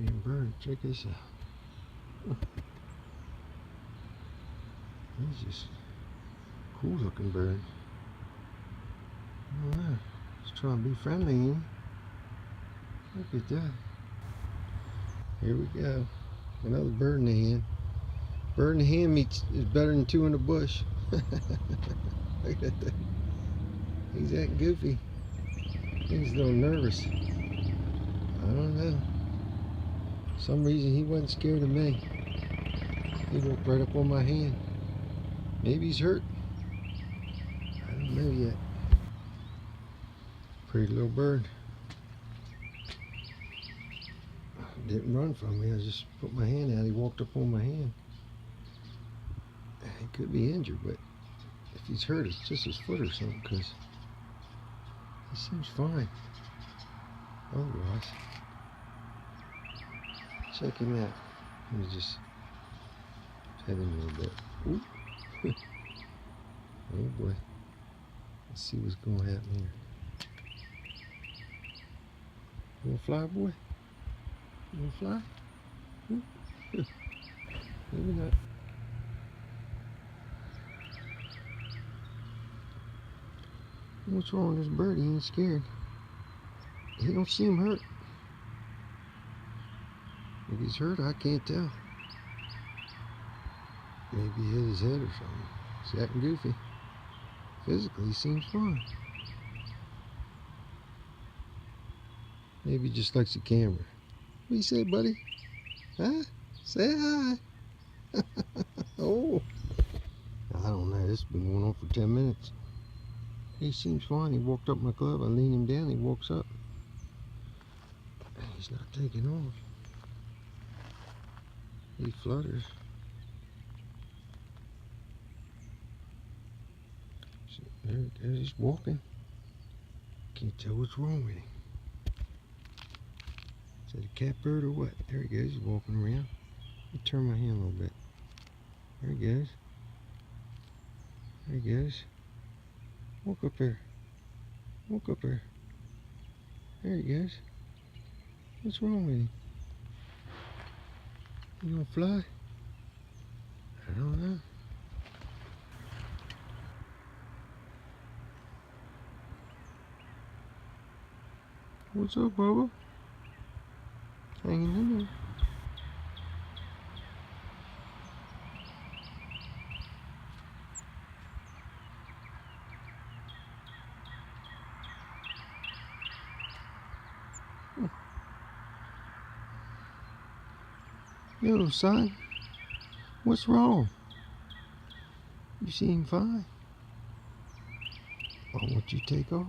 Damn bird, check this out. He's just a cool looking bird. Oh, yeah. He's trying to be friendly, ain't he? Look at that. Here we go. Another bird in the hand. Bird in the hand meets is better than two in the bush. Look at that. He's that goofy. He's a little nervous. I don't know. For some reason he wasn't scared of me. He walked right up on my hand. Maybe he's hurt. I don't know yet. Pretty little bird. Didn't run from me. I just put my hand out. He walked up on my hand. He could be injured, but if he's hurt, it's just his foot or something, because he seems fine otherwise. Check him out. Let me just pet him a little bit. Ooh. Oh boy. Let's see what's going to happen here. You want to fly, boy? You want to fly? Maybe not. What's wrong with this bird? He ain't scared. He don't seem hurt. If he's hurt, I can't tell. Maybe he hit his head or something. He's acting goofy. Physically, he seems fine. Maybe he just likes the camera. What you say, buddy? Huh? Say hi. Oh. I don't know. This has been going on for 10 minutes. He seems fine. He walked up my glove. I lean him down. He walks up. He's not taking off. He flutters. So there he goes. He's walking. Can't tell what's wrong with him. Is that a catbird or what? There he goes. He's walking around. Let me turn my hand a little bit. There he goes. There he goes. Walk up there. Walk up there. There he goes. What's wrong with him? You gonna fly? I don't know. What's up, Bubba? Hanging in there. Yo, son, what's wrong? You seem fine. Why won't you take off?